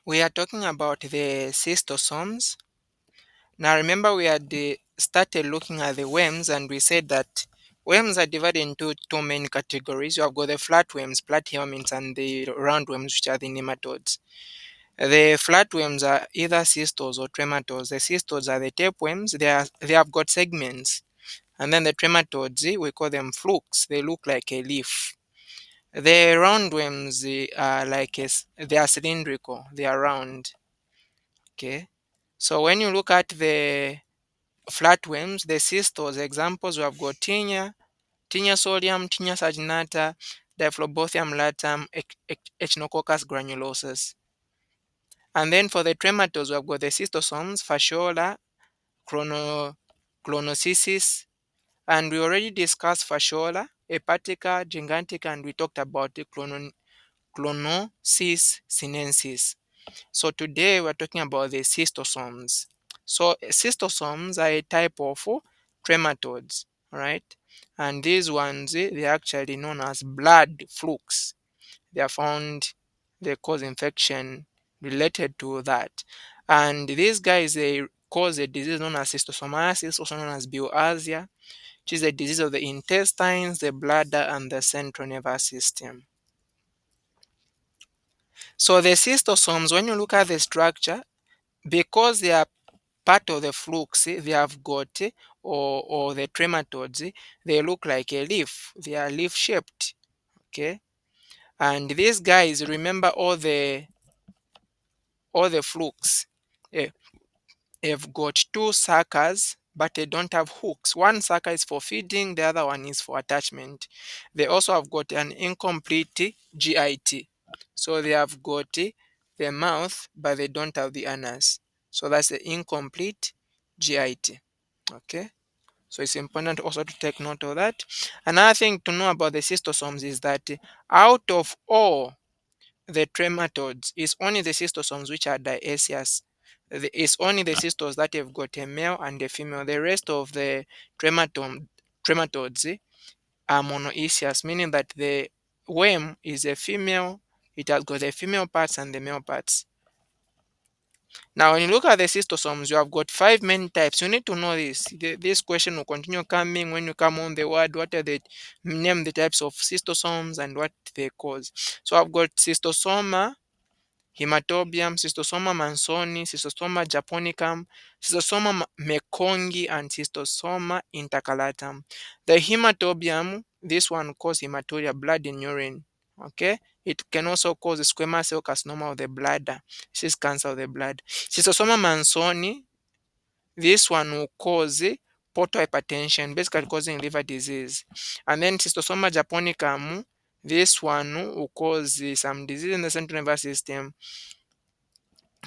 We are talking about the cystosomes. Now remember we had started looking at the worms and we said that worms are divided into two main categories. You have got the flatworms, platyhelminths, and the roundworms, which are the nematodes. The flatworms are either cystos or trematodes. The cystos are the tapeworms. They have got segments. And then the trematodes, we call them flukes. They look like a leaf. The roundworms are they are cylindrical. They are round. Okay. So when you look at the flatworms, the cystos examples, we have got Tinea solium, Tinea saginata, Diphyllobothrium latam, Echinococcus granulosus. And then for the trematodes, we have got the cystosomes, fasciola, clonocysis, and we already discussed fasciola, hepatica, gigantica, and we talked about the clonocysis sinensis. So today we're talking about the cystosomes. So cystosomes are a type of trematodes, right? And these ones, they're actually known as blood flukes. They are found, they cause infection related to that. And these guys, they cause a disease known as cystosomiasis, also known as bilharzia, which is a disease of the intestines, the bladder, and the central nervous system. So the cystosomes, when you look at the structure, because they are part of the flukes, they have got, or the trematodes, they look like a leaf. They are leaf shaped. Okay. And these guys, remember all the flukes. eh, They've got two suckers, but they don't have hooks. One sucker is for feeding, the other one is for attachment. They also have got an incomplete GIT. So they have got the mouth, but they don't have the anus. So that's the incomplete GIT. Okay. So it's important also to take note of that. Another thing to know about the cystosomes is that out of all the trematodes, it's only the cystosomes which are dioecious. It's only the cystos that have got a male and a female. The rest of the trematodes are monoecious, meaning that the worm is a female. It has got the female parts and the male parts. Now, when you look at the cystosomes, you have got five main types. You need to know this. This question will continue coming when you come on the word. What are the name the types of cystosomes and what they cause? So I've got cystosoma, Hematobium, Schistosoma mansoni, Schistosoma japonicum, Schistosoma mekongi, and Schistosoma intercalatum. The hematobium, this one causes hematuria, blood in urine. Okay, it can also cause squamous cell carcinoma of the bladder. This is cancer of the blood. Schistosoma mansoni, this one will cause portal hypertension, basically causing liver disease. And then Schistosoma japonicum, this one will cause some disease in the central nervous system,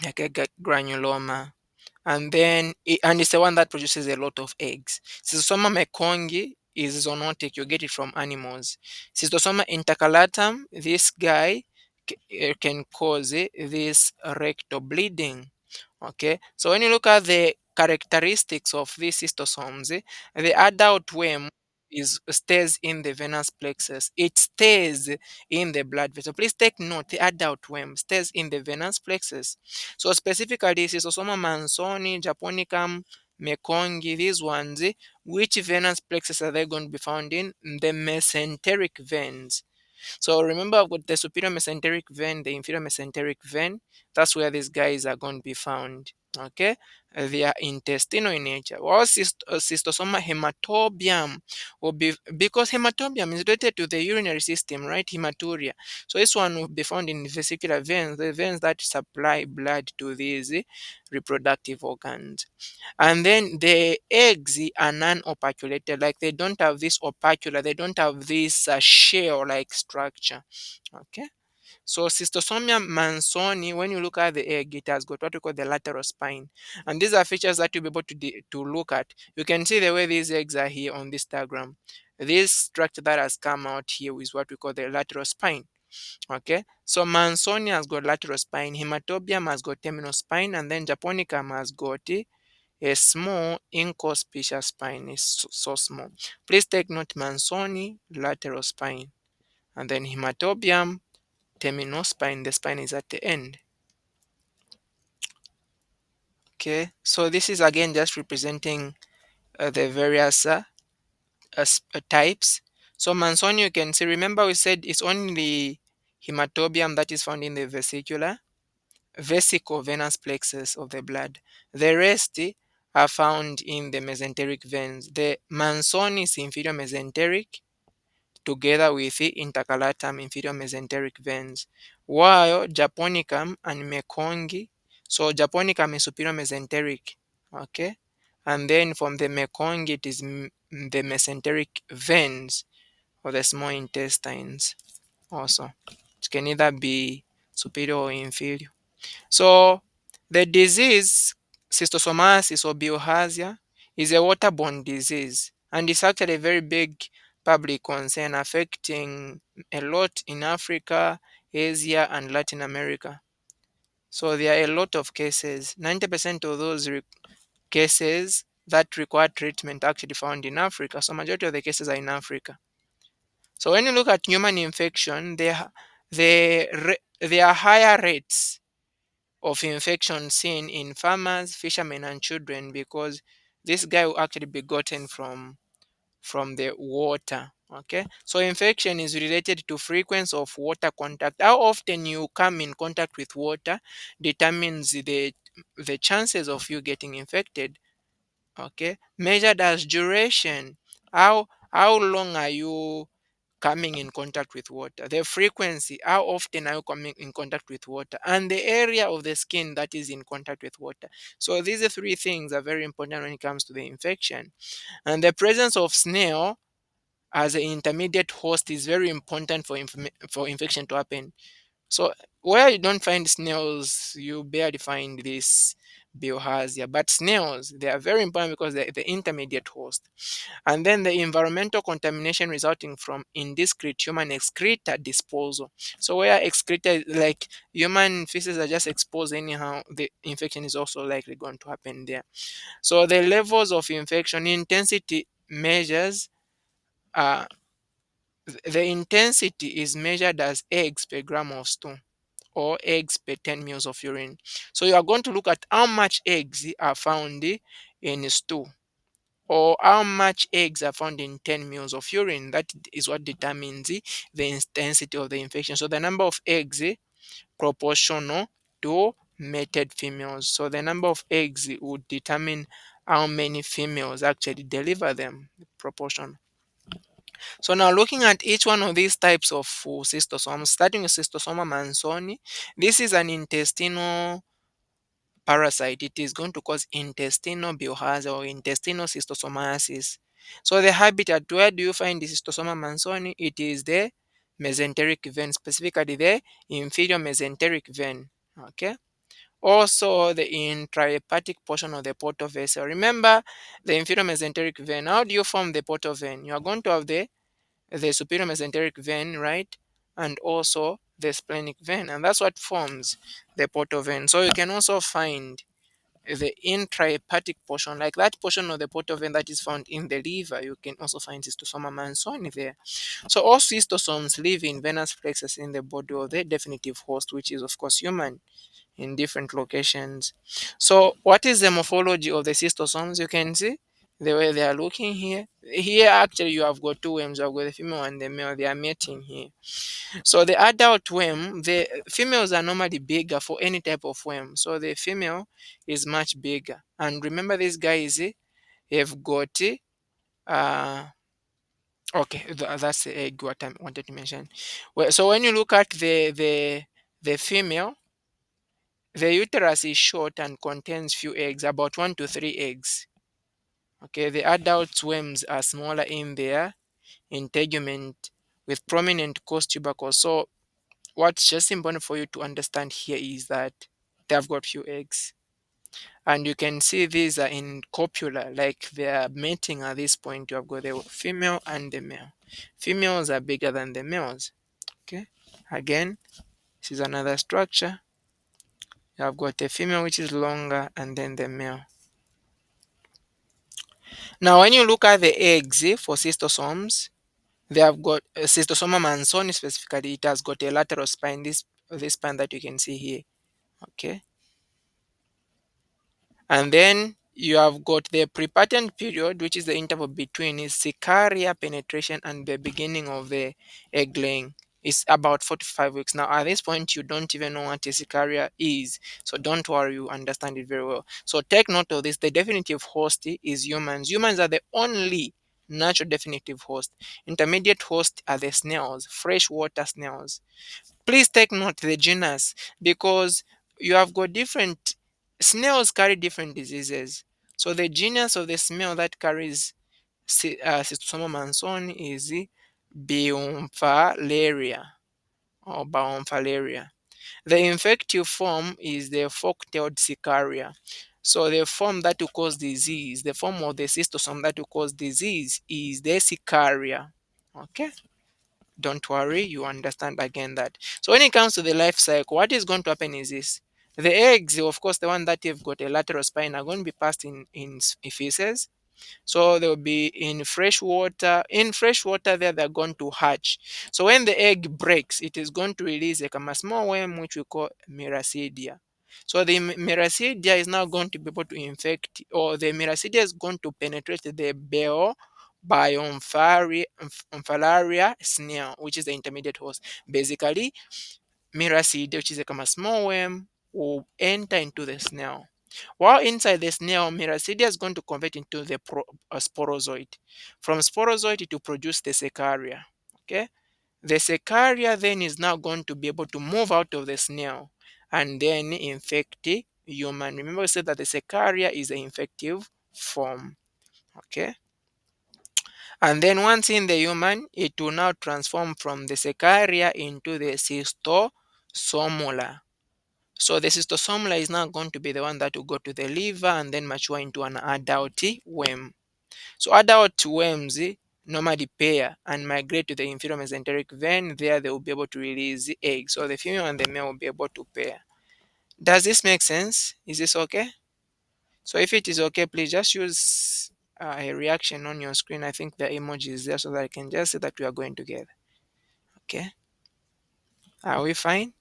like a granuloma. And then and it's the one that produces a lot of eggs. Schistosoma mekongi is zoonotic, you get it from animals. Schistosoma intercalatum, this guy can cause this rectal bleeding. Okay, so when you look at the characteristics of these cystosomes, the adult worm is stays in the venous plexus. It stays in the blood vessel. Please take note, the adult worm stays in the venous plexus. So specifically, Schistosoma mansoni, Japonicum, Mekongi, these ones, which venous plexus are they going to be found in? The mesenteric veins. So remember, I've got the superior mesenteric vein, the inferior mesenteric vein. That's where these guys are going to be found. Okay, they are intestinal in nature. While cystosoma hematobium will be, because hematobium is related to the urinary system, right? Hematuria. So this one will be found in vesicular veins, the veins that supply blood to these reproductive organs. And then the eggs are non-opaculated, like they don't have this opacula, they don't have this shell-like structure. Okay. So Schistosoma mansoni, when you look at the egg, it has got what we call the lateral spine. And these are features that you'll be able to look at. You can see the way these eggs are here on this diagram. This structure that has come out here is what we call the lateral spine. Okay, so mansoni has got lateral spine, hematobium has got terminal spine, and then japonicum has got a small inconspicuous spine. Is so small. Please take note, mansoni lateral spine, and then hematobium terminal spine. The spine is at the end. Okay, so this is again just representing the various types. So mansoni, you can see, remember we said it's only hematobium that is found in the vesicle venous plexus of the blood. The rest are found in the mesenteric veins. The mansoni is inferior mesenteric together with the intercalatum inferior mesenteric veins, while japonicum and mekongi, so japonicum is superior mesenteric, okay, and then from the mekongi it is the mesenteric veins or the small intestines also. It can either be superior or inferior. So the disease schistosomiasis or bilharzia is a waterborne disease, and it's actually a very big public concern affecting a lot in Africa, Asia, and Latin America. So there are a lot of cases. 90% of those cases that require treatment are actually found in Africa. So majority of the cases are in Africa. So when you look at human infection, there are higher rates of infection seen in farmers, fishermen, and children because this guy will actually be gotten from the water. Okay, so infection is related to frequency of water contact. How often you come in contact with water determines the chances of you getting infected. Okay, measured as duration. How long are you coming in contact with water, the frequency, how often are you coming in contact with water, and the area of the skin that is in contact with water. So these three things are very important when it comes to the infection. And the presence of snail as an intermediate host is very important for infection to happen. So where you don't find snails, you barely find this bioharzia. But snails, they are very important because they're the intermediate host. And then the environmental contamination resulting from indiscrete human excreta disposal. So where excreta, like human feces are just exposed anyhow, the infection is also likely going to happen there. So the levels of infection intensity measures, uh, the intensity is measured as eggs per gram of stool or eggs per 10 mils of urine. So you are going to look at how much eggs are found in stool or how much eggs are found in 10 mils of urine. That is what determines the intensity of the infection. So the number of eggs proportional to mated females. So the number of eggs would determine how many females actually deliver them, proportion. So now looking at each one of these types of cystosomes, starting with Schistosoma mansoni, this is an intestinal parasite. It is going to cause intestinal bioharzia or intestinal schistosomiasis. So the habitat, where do you find the Schistosoma mansoni? It is the mesenteric vein, specifically the inferior mesenteric vein. Okay. Also the intrahepatic portion of the portal vessel. Remember the inferior mesenteric vein. How do you form the portal vein? You are going to have the superior mesenteric vein, right? And also the splenic vein, and that's what forms the portal vein. So you can also find the intrahepatic portion, like that portion of the portal vein that is found in the liver. You can also find Schistosoma mansoni there. So all cystosomes live in venous plexus in the body of the definitive host, which is of course human, in different locations. So what is the morphology of the cystosomes? You can see the way they are looking here. Here actually you have got two worms. You have got the female and the male. They are mating here. So the adult worm, the females are normally bigger for any type of worm. So the female is much bigger. And remember, these guys have got okay, that's the egg what I wanted to mention. Well, so when you look at the female, the uterus is short and contains few eggs, about 1 to 3 eggs. Okay, the adult worms are smaller in their integument with prominent coast tubercles. So what's just important for you to understand here is that they have got few eggs. And you can see these are in copula, like they are mating at this point. You have got the female and the male. Females are bigger than the males. Okay, again, this is another structure. You have got the female which is longer and then the male. Now, when you look at the eggs for cystosomes, they have got Schistosoma mansoni specifically. It has got a lateral spine, this spine that you can see here. Okay, And then you have got the prepatent period, which is the interval between Sicaria penetration and the beginning of the egg laying. It's about 45 weeks. Now, at this point, you don't even know what a Sicaria is. So don't worry, you understand it very well. So take note of this. The definitive host is humans. Humans are the only natural definitive host. Intermediate host are the snails, freshwater snails. Please take note the genus, because you have got different snails carry different diseases. So the genus of the snail that carries Schistosoma mansoni is Biomphallaria or Biomphallaria. The infective form is the fork-tailed Sicaria. So the form that will cause disease, the form of the cystosome that will cause disease is the Sicaria. Okay? Don't worry, you understand again that. So when it comes to the life cycle, what is going to happen is this. The eggs, of course, the one that have got a lateral spine are going to be passed in feces. So they'll be in fresh water. In fresh water, there they're going to hatch. So when the egg breaks, it is going to release like a small worm, which we call miracidia. So the miracidia is now going to be able to infect, or the miracidia is going to penetrate the bell by Omphalaria snail, which is the intermediate host. Basically, miracidia, which is like a small worm, will enter into the snail. While inside the snail, miracidia is going to convert into the sporozoid. From sporozoid, it will produce the secaria. Okay, the secaria then is now going to be able to move out of the snail and then infect the human. Remember, we said that the secaria is the infective form. Okay, and then once in the human, it will now transform from the secaria into the cystosomula. So the cystosomula is now going to be the one that will go to the liver and then mature into an adult worm. So adult worms normally pair and migrate to the inferior mesenteric vein. There they will be able to release eggs. So the female and the male will be able to pair. Does this make sense? Is this okay? So if it is okay, please just use a reaction on your screen. I think the emoji is there so that I can just say that we are going together. Okay. Are we fine?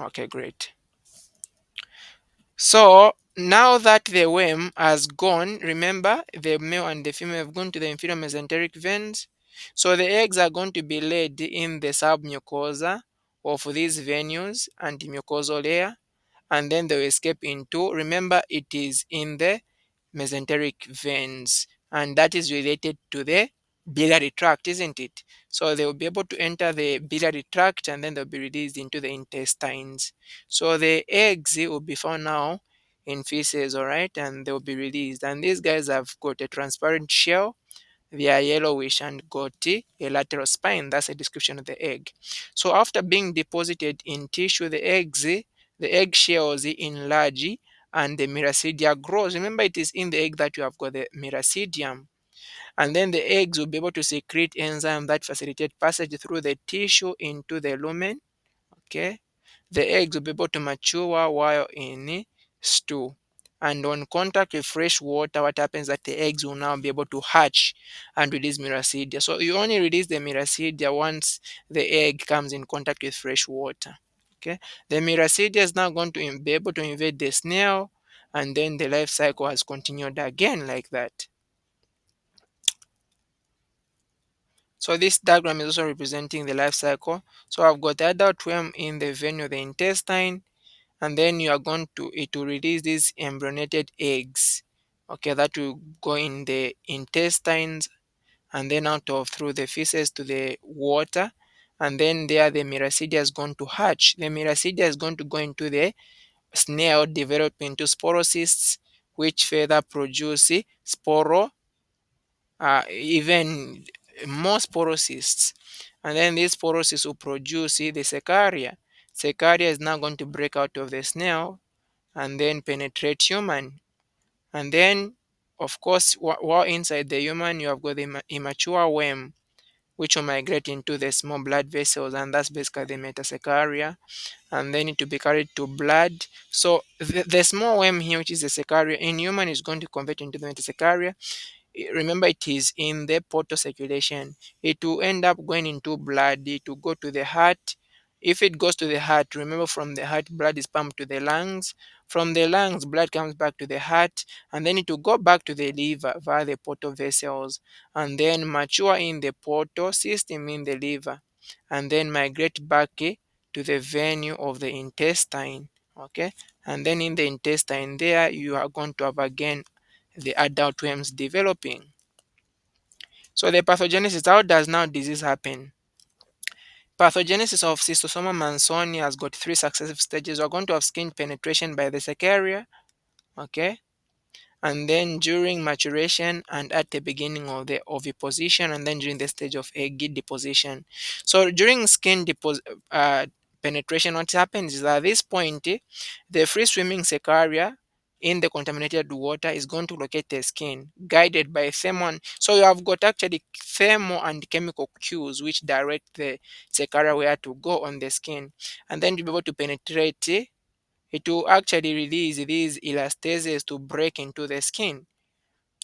Okay, great. So now that the worm has gone, remember the male and the female have gone to the inferior mesenteric veins. So the eggs are going to be laid in the submucosa of these venules and mucosal layer, and then they will escape into, remember, it is in the mesenteric veins, and that is related to the biliary tract, isn't it? So they will be able to enter the biliary tract and then they'll be released into the intestines. So the eggs will be found now in feces, all right, and they'll be released. And these guys have got a transparent shell, they are yellowish and got a lateral spine. That's a description of the egg. So after being deposited in tissue, the eggs, the egg shells enlarge and the miracidia grows. Remember, it is in the egg that you have got the miracidium. And then the eggs will be able to secrete enzyme that facilitate passage through the tissue into the lumen. Okay. The eggs will be able to mature while in stew. And on contact with fresh water, what happens that the eggs will now be able to hatch and release miracidia. So you only release the miracidia once the egg comes in contact with fresh water. Okay, the miracidia is now going to be able to invade the snail, and then the life cycle has continued again like that. So this diagram is also representing the life cycle. So I've got the adult worm in the vein of the intestine, and then you are going to it will release these embryonated eggs, okay, that will go in the intestines and then out of through the feces to the water, and then there the miracidia is going to hatch. The miracidia is going to go into the snail, develop into sporocysts, which further produce sporo, even more sporocysts, and then these sporocysts will produce the secaria. Secaria is now going to break out of the snail and then penetrate human. And then, of course, while inside the human, you have got the immature worm, which will migrate into the small blood vessels, and that's basically the metasecaria. And then it will be carried to blood. So the small worm here, which is the secaria, in human is going to convert into the metasecaria. Remember, it is in the portal circulation. It will end up going into blood. It will go to the heart. If it goes to the heart, remember from the heart, blood is pumped to the lungs. From the lungs, blood comes back to the heart, and then it will go back to the liver via the portal vessels, and then mature in the portal system in the liver, and then migrate back to the venue of the intestine. Okay, and then in the intestine, there you are going to have again the adult worms developing. So the pathogenesis, how does now disease happen? Pathogenesis of Schistosoma mansoni has got three successive stages. We're going to have skin penetration by the cercaria, okay, and then during maturation and at the beginning of the oviposition, and then during the stage of egg deposition. So during penetration, what happens is that at this point, the free swimming cercaria in the contaminated water is going to locate the skin guided by thermo. So you have got actually thermo and chemical cues which direct the cercaria where to go on the skin, and then to be able to penetrate, it will actually release these elastases to break into the skin.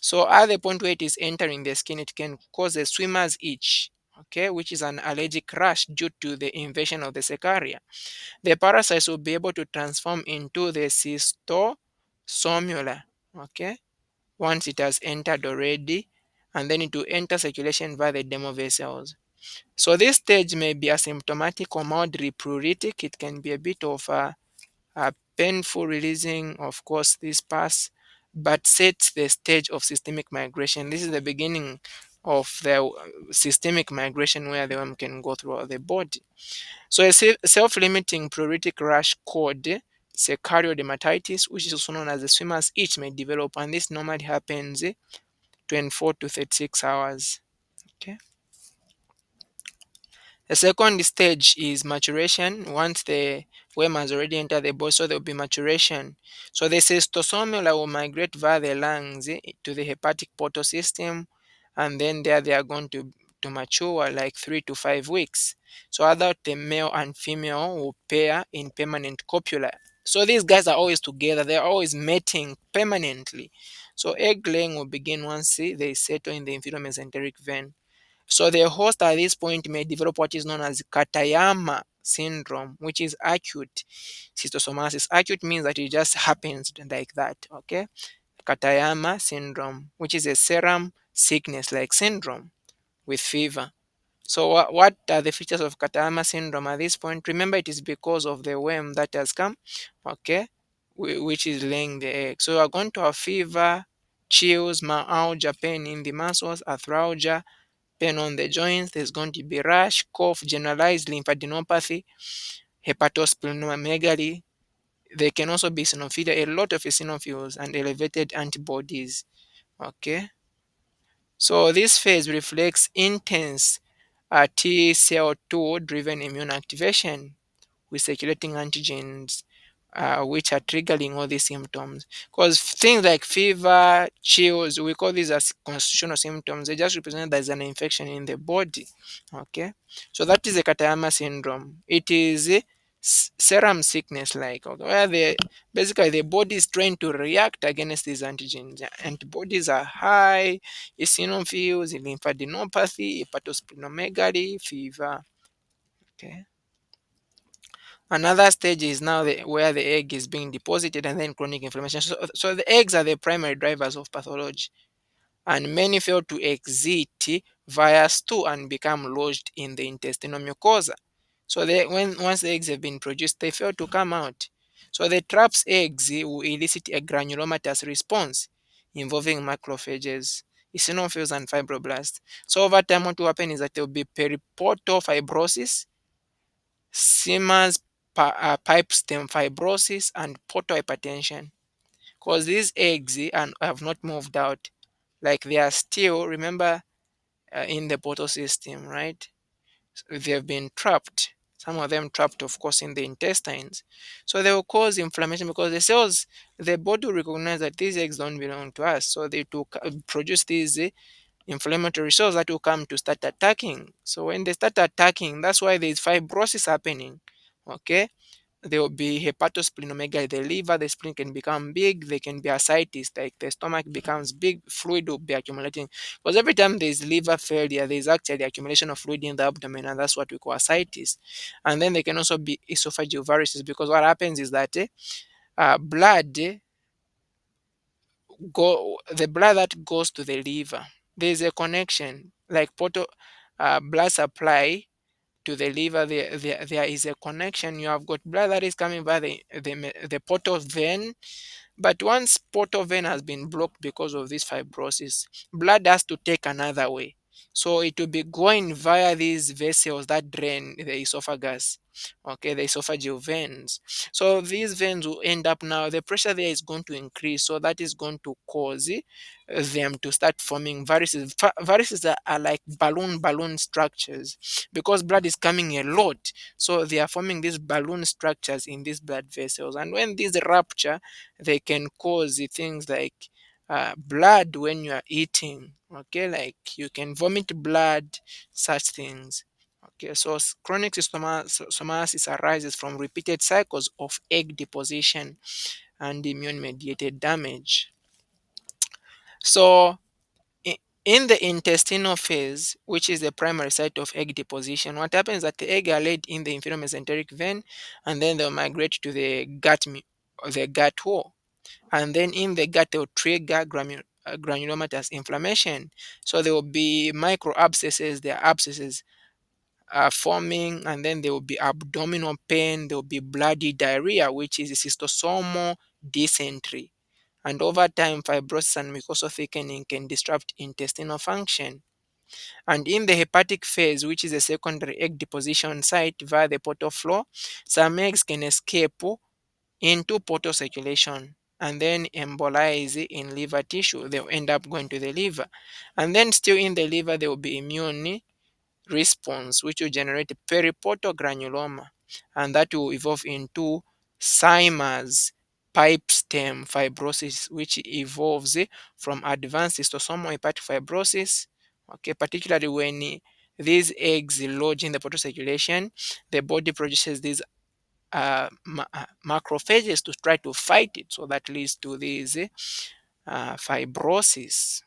So at the point where it is entering the skin, it can cause a swimmer's itch, okay, which is an allergic rash due to the invasion of the cercaria. The parasites will be able to transform into the cystosomula, okay, once it has entered already, and then it will enter circulation via the demo vessels. So this stage may be asymptomatic or mildly pruritic. It can be a bit of a painful releasing, of course, this pass, but sets the stage of systemic migration. This is the beginning of the systemic migration where the worm can go throughout the body. So a self-limiting pruritic rash called dermatitis, which is also known as the swimmer's itch, may develop, and this normally happens 24 to 36 hours. Okay. The second stage is maturation. Once the worm has already entered the body, so there will be maturation. So the cystosomula will migrate via the lungs to the hepatic portal system, and then there they are going to mature like 3 to 5 weeks. So adult the male and female will pair in permanent copula. So these guys are always together, they're always mating permanently. So egg laying will begin once they settle in the inferior mesenteric vein. So the host at this point may develop what is known as Katayama syndrome, which is acute cystosomasis. Acute means that it just happens like that, okay? Katayama syndrome, which is a serum sickness like syndrome with fever. So what are the features of Katayama syndrome at this point? Remember, it is because of the worm that has come, okay, which is laying the egg. So you are going to have fever, chills, myalgia, pain in the muscles, arthralgia, pain on the joints. There's going to be rash, cough, generalized lymphadenopathy, hepatosplenomegaly. There can also be eosinophilia, a lot of eosinophils, and elevated antibodies. Okay, so this phase reflects intense T cell 2 driven immune activation with circulating antigens, which are triggering all these symptoms. Because things like fever, chills, we call these as constitutional symptoms. They just represent there's an infection in the body. Okay, so that is a Katayama syndrome. It is a serum sickness, like, okay, where the basically the body is trying to react against these antigens. Antibodies are high, eosinophils, lymphadenopathy, hepatosplenomegaly, fever. Okay. Another stage is now where the egg is being deposited and then chronic inflammation. So the eggs are the primary drivers of pathology, and many fail to exit via stool and become lodged in the intestinal mucosa. So once the eggs have been produced, they fail to come out. So the traps eggs will elicit a granulomatous response involving macrophages, eosinophils, and fibroblasts. So over time, what will happen is that there will be periportal fibrosis, Seamer's pipe stem fibrosis, and portal hypertension. Because these eggs and have not moved out, like they are still, remember, in the portal system, right? So they have been trapped. Some of them trapped, of course, in the intestines. So they will cause inflammation because the cells, the body will recognize that these eggs don't belong to us. So they to produce these inflammatory cells that will come to start attacking. So when they start attacking, that's why there's fibrosis happening. Okay, There will be hepatosplenomegaly, the liver, the spleen can become big. There can be ascites, like the stomach becomes big, fluid will be accumulating. Because every time there's liver failure, there's actually accumulation of fluid in the abdomen, and that's what we call ascites. And then there can also be esophageal varices, because what happens is that blood the blood that goes to the liver, there's a connection, like portal blood supply to the liver, there is a connection. You have got blood that is coming by the portal vein, but once portal vein has been blocked because of this fibrosis, blood has to take another way. So it will be going via these vessels that drain the esophagus, okay, the esophageal veins. So these veins will end up, now the pressure there is going to increase. So that is going to cause them to start forming varices. Varices are like balloon structures, because blood is coming a lot. So they are forming these balloon structures in these blood vessels. And when these rupture, they can cause things like blood when you are eating, okay, like you can vomit blood, such things. Okay, so chronic cystosomiasis arises from repeated cycles of egg deposition and immune mediated damage. So in the intestinal phase, which is the primary site of egg deposition, what happens is that the egg are laid in the inferior mesenteric vein, and then they'll migrate to the the gut wall. And then in the gut, they'll trigger granulomatous inflammation. So there will be micro abscesses. There are abscesses forming, and then there will be abdominal pain. There will be bloody diarrhea, which is cystosomal dysentery. And over time, fibrosis and mucosal thickening can disrupt intestinal function. And in the hepatic phase, which is a secondary egg deposition site via the portal floor, some eggs can escape into portal circulation and then embolize in liver tissue. They'll end up going to the liver. And then still in the liver, there will be immune response, which will generate periportal granuloma, and that will evolve into Simer's pipe stem fibrosis, which evolves from advanced cystosomal hepatic fibrosis. Okay, particularly when these eggs lodge in the portal circulation, the body produces these macrophages to try to fight it. So that leads to this fibrosis.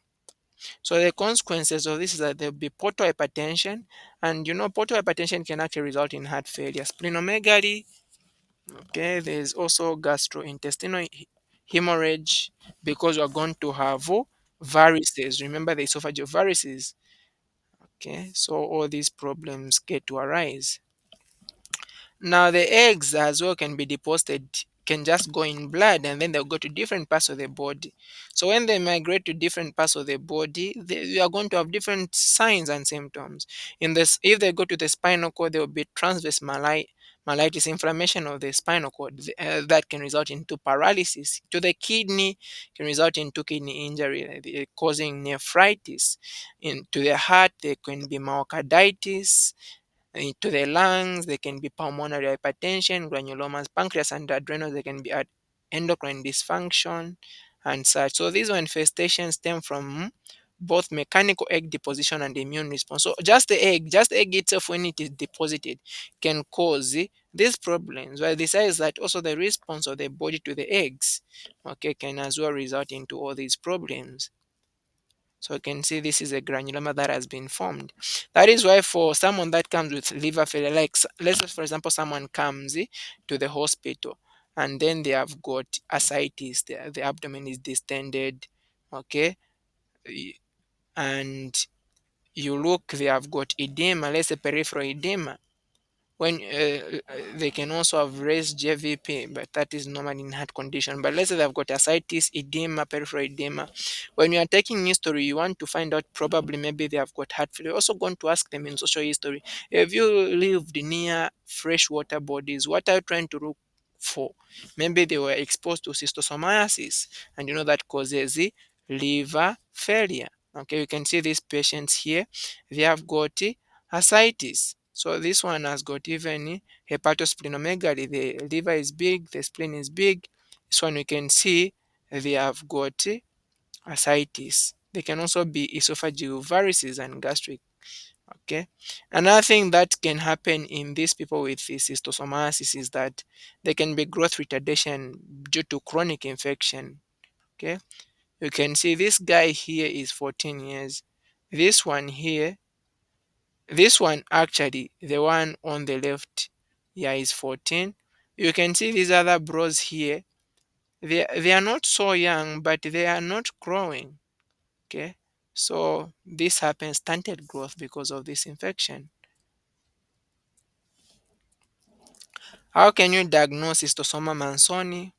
So the consequences of this is that there'll be portal hypertension, and portal hypertension can actually result in heart failure, splenomegaly. Okay, there's also gastrointestinal hemorrhage, because we're going to have varices. Remember the esophageal varices. Okay, so all these problems get to arise. Now the eggs as well can be deposited, can just go in blood, and then they'll go to different parts of the body. So when they migrate to different parts of the body, they are going to have different signs and symptoms. In this, if they go to the spinal cord, there will be transverse myelitis, inflammation of the spinal cord, that can result into paralysis. To the kidney, can result into kidney injury, causing nephritis. To the heart, there can be myocarditis. To the lungs, there can be pulmonary hypertension, granulomas, pancreas, and adrenals. There can be endocrine dysfunction and such. So these manifestations stem from both mechanical egg deposition and immune response. So just the egg itself, when it is deposited, can cause these problems. Well, besides that, also the response of the body to the eggs, okay, can as well result into all these problems. So you can see this is a granuloma that has been formed. That is why for someone that comes with liver failure, like let's say for example, someone comes to the hospital and then they have got ascites, the abdomen is distended, okay, and you look, they have got edema, let's say peripheral edema. When they can also have raised JVP, but that is normal in heart condition. But let's say they've got ascites, edema, peripheral edema. When you are taking history, you want to find out probably maybe they have got heart failure. You're also going to ask them in social history, have you lived near freshwater bodies? What are you trying to look for? Maybe they were exposed to cystosomiasis, and that causes the liver failure. Okay, you can see these patients here, they have got ascites. So this one has got even hepatosplenomegaly. The liver is big, the spleen is big. This one you can see they have got ascites. They can also be esophageal varices and gastric. Okay. Another thing that can happen in these people with this cystosomiasis is that there can be growth retardation due to chronic infection. Okay. You can see this guy here is 14 years. This one here, this one actually, the one on the left, yeah, is 14. You can see these other bros here. They are not so young, but they are not growing. Okay. So this happens stunted growth because of this infection. How can you diagnose Schistosoma mansoni?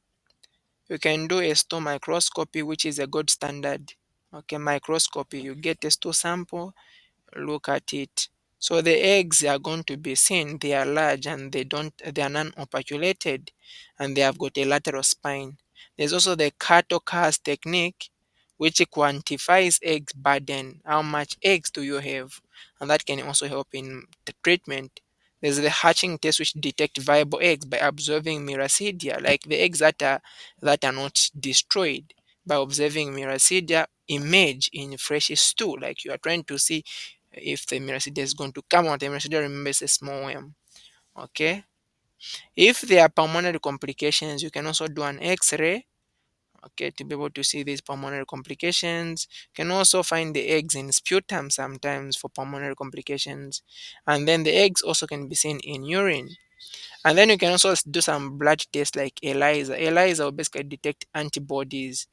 You can do a stool microscopy, which is a gold standard. Okay, microscopy. You get a stool sample, look at it. So the eggs are going to be seen. They are large and they are non-opaculated, and they have got a lateral spine. There's also the Kato-Cas technique, which quantifies eggs burden. How much eggs do you have? And that can also help in the treatment. There's the hatching test, which detect viable eggs by observing miracidia, like the eggs that are not destroyed, by observing miracidia emerge in fresh stew, like you are trying to see if the miracidia is going to come out. The miracidia, remember, is a small worm. Okay. If there are pulmonary complications, you can also do an X-ray. Okay, to be able to see these pulmonary complications. You can also find the eggs in sputum sometimes for pulmonary complications, and then the eggs also can be seen in urine. And then you can also do some blood tests like ELISA. ELISA will basically detect antibodies.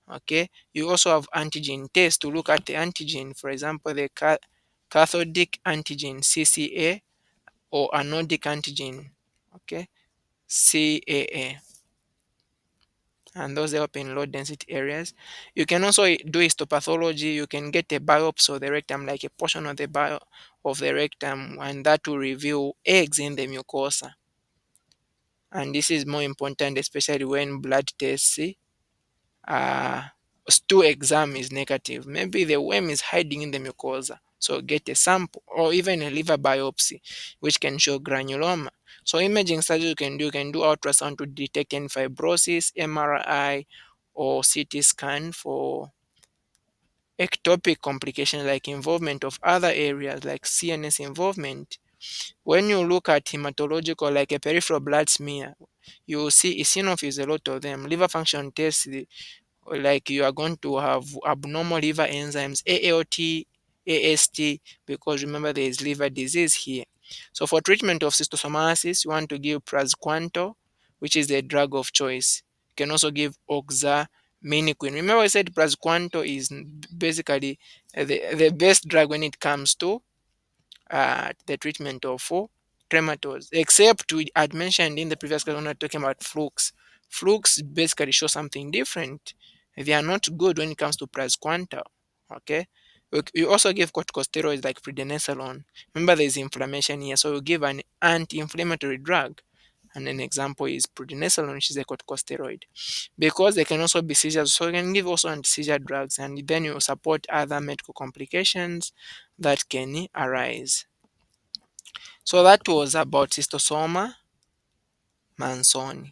Okay. You also have antigen tests to look at the antigen. For example, the cathodic antigen CCA or anodic antigen. Okay. CAA. And those help in low density areas. You can also do histopathology. You can get a biopsy of the rectum, like a portion of the of the rectum, and that will reveal eggs in the mucosa. And this is more important, especially when blood tests uh, stool exam is negative. Maybe the worm is hiding in the mucosa. So get a sample or even a liver biopsy, which can show granuloma. So imaging studies you can do ultrasound to detect any fibrosis, MRI, or CT scan for ectopic complications like involvement of other areas like CNS involvement. When you look at hematological, like a peripheral blood smear, you will see eosinophils, a lot of them. Liver function tests, like you are going to have abnormal liver enzymes, ALT, AST, because remember there is liver disease here. So for treatment of cystosomiasis, you want to give praziquantel, which is the drug of choice. You can also give oxaminiquine. Remember I said praziquantel is basically the best drug when it comes to the treatment of trematodes, except we had mentioned in the previous class when we were talking about flukes. Flukes basically show something different. They are not good when it comes to praziquantel. Okay. We also give corticosteroids like prednisolone. Remember, there is inflammation here, so we give an anti-inflammatory drug. And an example is prednisolone, which is a corticosteroid. Because they can also be seizures, so you can give also anti-seizure drugs, and then you support other medical complications that can arise. So that was about Schistosoma mansoni.